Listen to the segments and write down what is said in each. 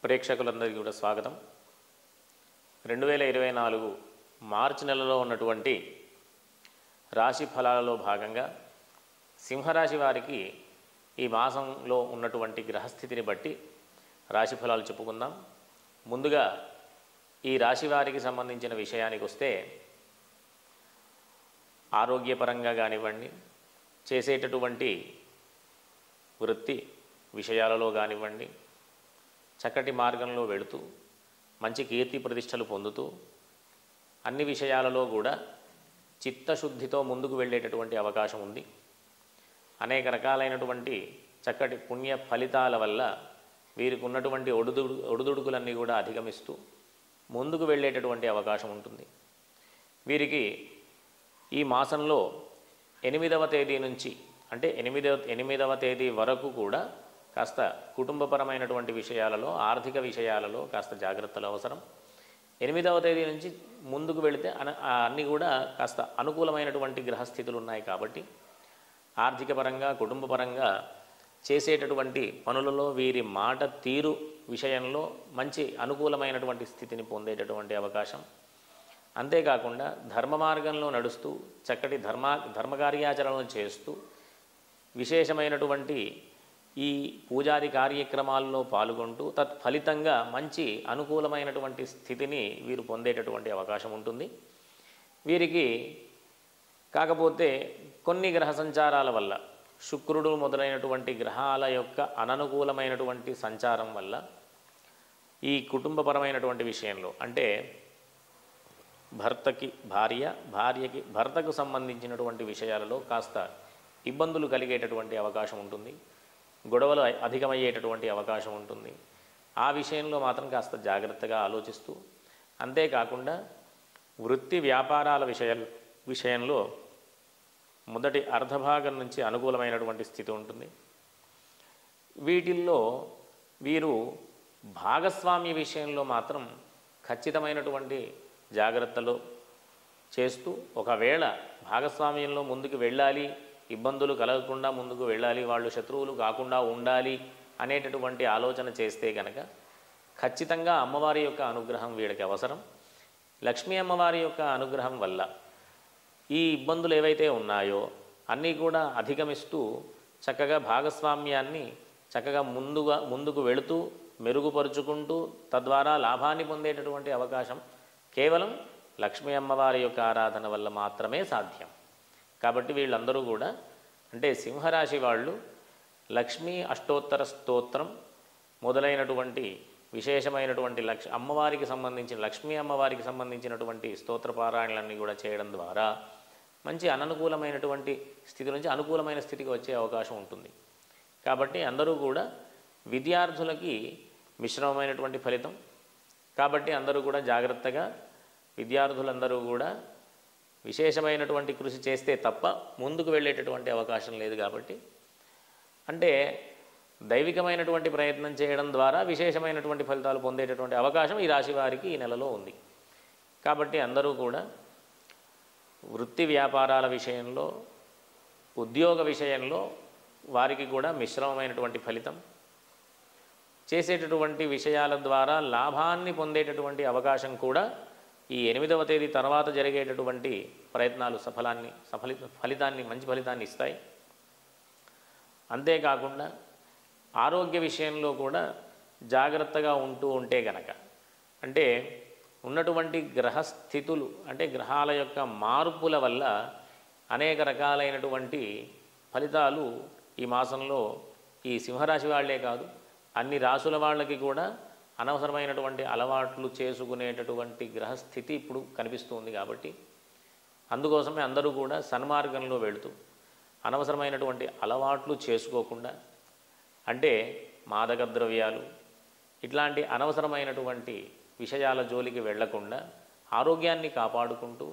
ప్రేక్షకులందరికీ కూడా స్వాగతం. 2024 మార్చి నెలలో ఉన్నటువంటి రాశి ఫలాలలో భాగంగా సింహరాశి వారికి ఈ మాసంలో ఉన్నటువంటి గ్రహస్థితిని బట్టి రాశి ఫలాలు చెప్పుకుందాం. ముందుగా ఈ రాశి వారికి సంబంధించిన విషయానికి వస్తే ఆరోగ్యపరంగా కానివ్వండి, చేసేటటువంటి వృత్తి విషయాలలో కానివ్వండి, చక్కటి మార్గంలో వెళుతూ మంచి కీర్తి ప్రతిష్టలు పొందుతూ అన్ని విషయాలలో కూడా చిత్తశుద్ధితో ముందుకు వెళ్ళేటటువంటి అవకాశం ఉంది. అనేక రకాలైనటువంటి చక్కటి పుణ్య ఫలితాల వల్ల వీరికి ఉన్నటువంటి ఒడుదుడుకులన్నీ కూడా అధిగమిస్తూ ముందుకు వెళ్ళేటటువంటి అవకాశం ఉంటుంది. వీరికి ఈ మాసంలో 8వ తేదీ నుంచి అంటే 8వ తేదీ వరకు కూడా కాస్త కుటుంబపరమైనటువంటి విషయాలలో, ఆర్థిక విషయాలలో కాస్త జాగ్రత్తలు అవసరం. 8వ తేదీ నుంచి ముందుకు వెళితే అన్నీ కూడా కాస్త అనుకూలమైనటువంటి గ్రహస్థితులు ఉన్నాయి కాబట్టి ఆర్థిక పరంగా, కుటుంబపరంగా చేసేటటువంటి పనులలో వీరి మాట తీరు విషయంలో మంచి అనుకూలమైనటువంటి స్థితిని పొందేటటువంటి అవకాశం. అంతేకాకుండా ధర్మ మార్గంలో నడుస్తూ చక్కటి ధర్మకార్యాచరణలు చేస్తూ విశేషమైనటువంటి ఈ పూజాది కార్యక్రమాల్లో పాల్గొంటూ తత్ఫలితంగా మంచి అనుకూలమైనటువంటి స్థితిని వీరు పొందేటటువంటి అవకాశం ఉంటుంది. వీరికి కాకపోతే కొన్ని గ్రహ సంచారాల వల్ల, శుక్రుడు మొదలైనటువంటి గ్రహాల యొక్క అననుకూలమైనటువంటి సంచారం వల్ల ఈ కుటుంబపరమైనటువంటి విషయంలో అంటే భర్తకి భార్య, భార్యకి భర్తకు సంబంధించినటువంటి విషయాలలో కాస్త ఇబ్బందులు కలిగేటటువంటి అవకాశం ఉంటుంది. గొడవలు అధికమయ్యేటటువంటి అవకాశం ఉంటుంది. ఆ విషయంలో మాత్రం కాస్త జాగ్రత్తగా ఆలోచిస్తూ, అంతేకాకుండా వృత్తి వ్యాపారాల విషయంలో మొదటి అర్ధభాగం నుంచి అనుకూలమైనటువంటి స్థితి ఉంటుంది. వీటిల్లో వీరు భాగస్వామ్య విషయంలో మాత్రం ఖచ్చితమైనటువంటి జాగ్రత్తలు చేస్తూ, ఒకవేళ భాగస్వామ్యంలో ముందుకు వెళ్ళాలి, ఇబ్బందులు కలగకుండా ముందుకు వెళ్ళాలి, వాళ్ళు శత్రువులు కాకుండా ఉండాలి అనేటటువంటి ఆలోచన చేస్తే కనుక ఖచ్చితంగా అమ్మవారి యొక్క అనుగ్రహం వీడికి అవసరం. లక్ష్మీ అమ్మవారి యొక్క అనుగ్రహం వల్ల ఈ ఇబ్బందులు ఏవైతే ఉన్నాయో అన్నీ కూడా అధిగమిస్తూ చక్కగా భాగస్వామ్యాన్ని చక్కగా ముందుకు వెళుతూ మెరుగుపరుచుకుంటూ తద్వారా లాభాన్ని పొందేటటువంటి అవకాశం కేవలం లక్ష్మీ అమ్మవారి యొక్క ఆరాధన వల్ల మాత్రమే సాధ్యం. కాబట్టి వీళ్ళందరూ కూడా అంటే సింహరాశి వాళ్ళు లక్ష్మీ అష్టోత్తర స్తోత్రం మొదలైనటువంటి విశేషమైనటువంటి అమ్మవారికి సంబంధించిన లక్ష్మీ అమ్మవారికి సంబంధించినటువంటి స్తోత్ర పారాయణలన్నీ కూడా చేయడం ద్వారా మంచి అననుకూలమైనటువంటి స్థితి నుంచి అనుకూలమైన స్థితికి వచ్చే అవకాశం ఉంటుంది. కాబట్టి అందరూ కూడా విద్యార్థులకి మిశ్రమమైనటువంటి ఫలితం. కాబట్టి అందరూ కూడా జాగ్రత్తగా విద్యార్థులందరూ కూడా విశేషమైనటువంటి కృషి చేస్తే తప్ప ముందుకు వెళ్ళేటటువంటి అవకాశం లేదు. కాబట్టి అంటే దైవికమైనటువంటి ప్రయత్నం చేయడం ద్వారా విశేషమైనటువంటి ఫలితాలు పొందేటటువంటి అవకాశం ఈ రాశి వారికి ఈ నెలలో ఉంది. కాబట్టి అందరూ కూడా వృత్తి వ్యాపారాల విషయంలో, ఉద్యోగ విషయంలో వారికి కూడా మిశ్రమమైనటువంటి ఫలితం, చేసేటటువంటి విషయాల ద్వారా లాభాన్ని పొందేటటువంటి అవకాశం కూడా ఈ 8వ తేదీ తర్వాత జరిగేటటువంటి ప్రయత్నాలు ఫలితాన్ని మంచి ఫలితాన్ని ఇస్తాయి. అంతేకాకుండా ఆరోగ్య విషయంలో కూడా జాగ్రత్తగా ఉంటే గనక అంటే ఉన్నటువంటి గ్రహస్థితులు అంటే గ్రహాల యొక్క మార్పుల వల్ల అనేక రకాలైనటువంటి ఫలితాలు ఈ మాసంలో ఈ సింహరాశి వాళ్లే కాదు అన్ని రాశుల వాళ్ళకి కూడా అనవసరమైనటువంటి అలవాట్లు చేసుకునేటటువంటి గ్రహస్థితి ఇప్పుడు కనిపిస్తుంది. కాబట్టి అందుకోసమే అందరూ కూడా సన్మార్గంలో వెళుతూ అనవసరమైనటువంటి అలవాట్లు చేసుకోకుండా అంటే మాదక ద్రవ్యాలు ఇట్లాంటి అనవసరమైనటువంటి విషయాల జోలికి వెళ్లకుండా ఆరోగ్యాన్ని కాపాడుకుంటూ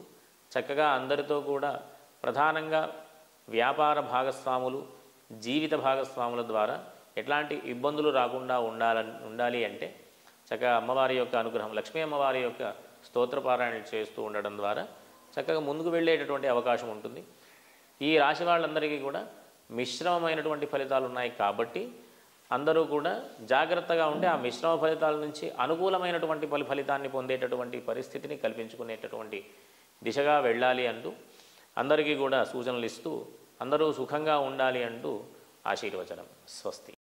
చక్కగా అందరితో కూడా ప్రధానంగా వ్యాపార భాగస్వాములు, జీవిత భాగస్వాముల ద్వారా ఎట్లాంటి ఇబ్బందులు రాకుండా ఉండాలి అంటే చక్కగా అమ్మవారి యొక్క అనుగ్రహం, లక్ష్మీ అమ్మవారి యొక్క స్తోత్రపారాయణ చేస్తూ ఉండడం ద్వారా చక్కగా ముందుకు వెళ్ళేటటువంటి అవకాశం ఉంటుంది. ఈ రాశి వాళ్ళందరికీ కూడా మిశ్రమమైనటువంటి ఫలితాలు ఉన్నాయి. కాబట్టి అందరూ కూడా జాగ్రత్తగా ఉండి ఆ మిశ్రమ ఫలితాల నుంచి అనుకూలమైనటువంటి ఫలితాన్ని పొందేటటువంటి పరిస్థితిని కల్పించుకునేటటువంటి దిశగా వెళ్ళాలి అంటూ అందరికీ కూడా సూచనలు ఇస్తూ అందరూ సుఖంగా ఉండాలి అంటూ ఆశీర్వచనం. స్వస్తి.